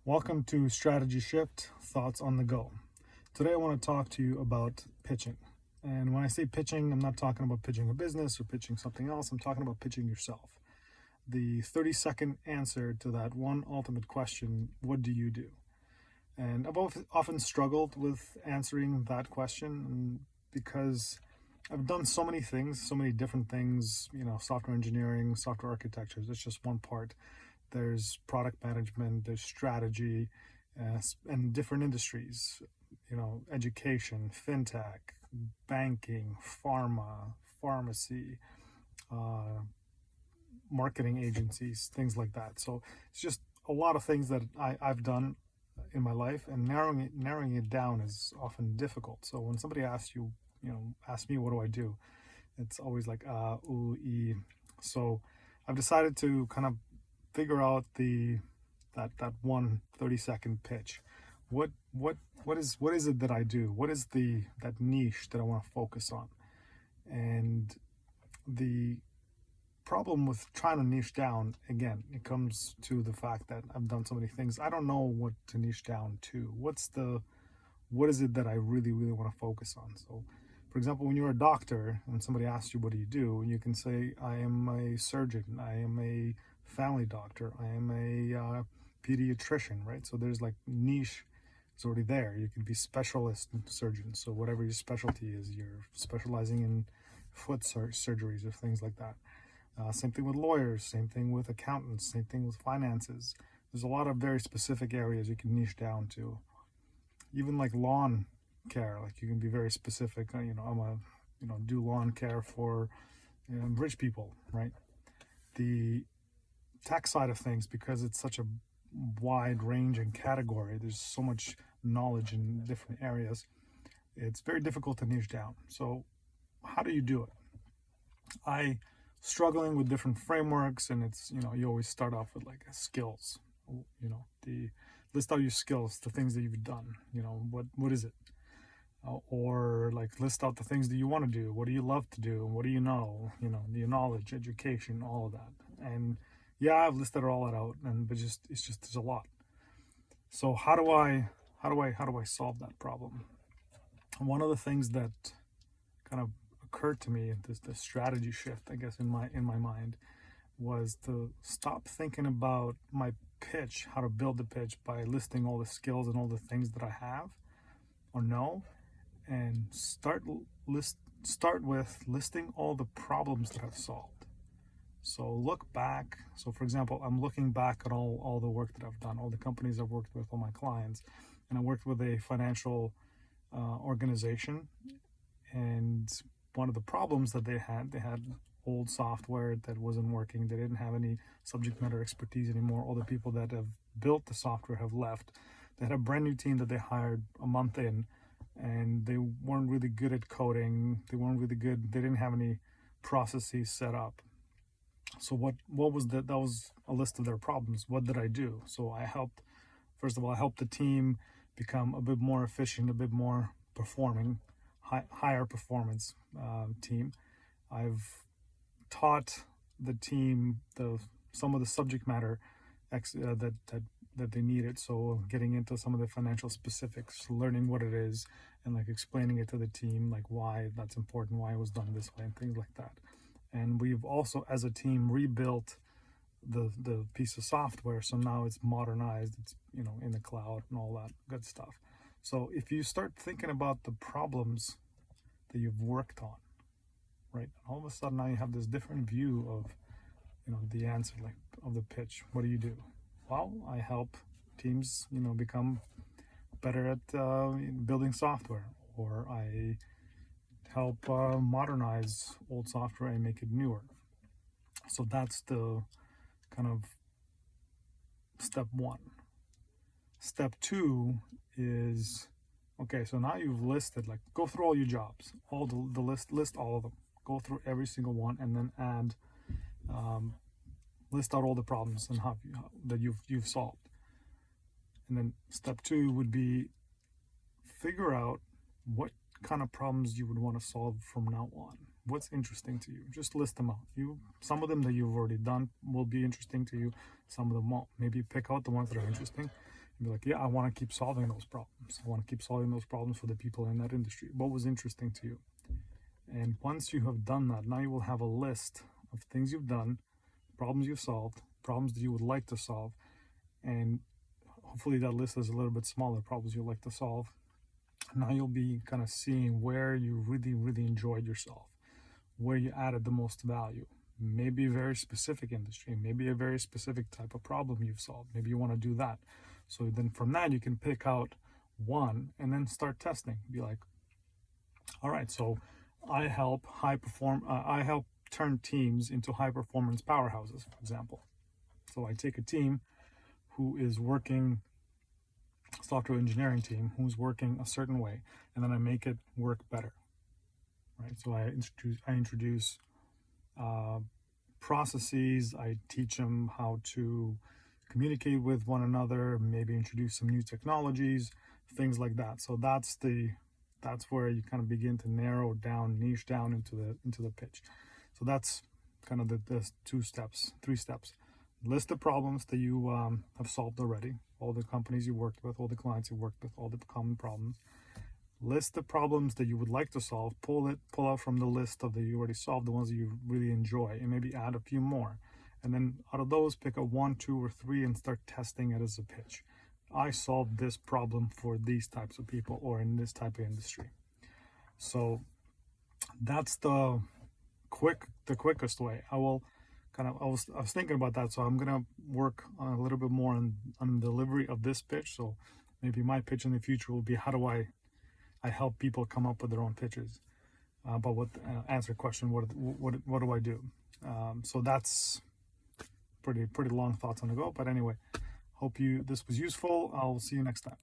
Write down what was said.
Welcome to Strategy Shift Thoughts on the Go. Today I want to talk to you about pitching. And when I say pitching, I'm not talking about pitching a business or pitching something else. I'm talking about pitching yourself. The 30-second answer to that one ultimate question, what do you do? And I've often struggled with answering that question because I've done so many things, so many different things, software engineering, software architecture. It's just one part. There's product management, there's strategy, and different industries, education, fintech, banking, pharma, pharmacy, marketing agencies, things like that. So it's just a lot of things that I've done in my life, and narrowing it down is often difficult. So when somebody asks you, ask me, what do I do? It's always like, ooh, ee. So I've decided to kind of figure out that one 30-second pitch. What is it that I do? What is that niche that I want to focus on? And the problem with trying to niche down, again, it comes to the fact that I've done so many things. I don't know what to niche down to. What is it that I really, really want to focus on? So, for example, when you're a doctor and somebody asks you, what do? You can say, I am a surgeon, I am a family doctor, I am a pediatrician, right? So there's like niche is already there. You can be specialist surgeon. So whatever your specialty is, you're specializing in foot surgeries or things like that. Same thing with lawyers, same thing with accountants, same thing with finances. There's a lot of very specific areas you can niche down to. Even like lawn care, like you can be very specific. I'm do lawn care for rich people, right? The tech side of things, because it's such a wide ranging category, there's so much knowledge in different areas, it's very difficult to niche down. So how do you do it? I struggling with different frameworks, and it's you always start off with like skills, the list out your skills, the things that you've done, what is it, or like list out the things that you want to do, what do you love to do, what do your knowledge, education, all of that. And yeah, I've listed all that out, but it's just there's a lot. So how do I solve that problem? One of the things that kind of occurred to me, the strategy shift, I guess, in my mind, was to stop thinking about my pitch, how to build the pitch by listing all the skills and all the things that I have or know, and start with listing all the problems that I've solved. So look back. So for example, I'm looking back at all the work that I've done, all the companies I've worked with, all my clients, and I worked with a financial organization. And one of the problems that they had old software that wasn't working. They didn't have any subject matter expertise anymore. All the people that have built the software have left. They had a brand new team that they hired a month in, and they weren't really good at coding. They weren't really good. They didn't have any processes set up. So what was that? That was a list of their problems. What did I do? So first of all, I helped the team become a bit more efficient, a bit more performing, higher performance team. I've taught the team some of the subject matter that they needed. So getting into some of the financial specifics, learning what it is, and like explaining it to the team, like why that's important, why it was done this way, and things like that. And we've also, as a team, rebuilt the piece of software, so now it's modernized, it's in the cloud and all that good stuff. So if you start thinking about the problems that you've worked on, right, all of a sudden now you have this different view of the answer, like of the pitch. What do you do? Well, I help teams become better at building software, or I help modernize old software and make it newer. So that's the kind of step one. Step two is, okay, so now you've listed, like, go through all your jobs, all the list all of them, go through every single one, and then add list out all the problems and that you've solved. And then step two would be figure out what kind of problems you would want to solve from now on. What's interesting to you? Just list them out. Some of them that you've already done will be interesting to you. Some of them won't. Maybe pick out the ones that are interesting and be like, yeah, I want to keep solving those problems. I want to keep solving those problems for the people in that industry. What was interesting to you? And once you have done that, now you will have a list of things you've done, problems you've solved, problems that you would like to solve, and hopefully that list is a little bit smaller, problems you'd like to solve. Now you'll be kind of seeing where you really, really enjoyed yourself, where you added the most value. Maybe a very specific industry, maybe a very specific type of problem you've solved. Maybe you want to do that. So then from that, you can pick out one and then start testing. Be like, all right, so I help I help turn teams into high performance powerhouses, for example. So I take a team who is working, software engineering team who's working a certain way, and then I make it work better. Right. So I introduce processes. I teach them how to communicate with one another. Maybe introduce some new technologies, things like that. So that's where you kind of begin to narrow down, niche down into the pitch. So that's kind of the 3 steps. List the problems that you have solved already, all the companies you worked with, all the clients you worked with, all the common problems. List the problems that you would like to solve, pull out from the list of that you already solved, the ones that you really enjoy, and maybe add a few more. And then out of those, pick up 1, 2, or 3 and start testing it as a pitch. I solved this problem for these types of people or in this type of industry. So that's the quickest way. I was thinking about that, so I'm gonna work on a little bit more on the delivery of this pitch. So maybe my pitch in the future will be, how do I help people come up with their own pitches. But answer question, what do I do? So that's pretty long thoughts on the go. But anyway, hope this was useful. I'll see you next time.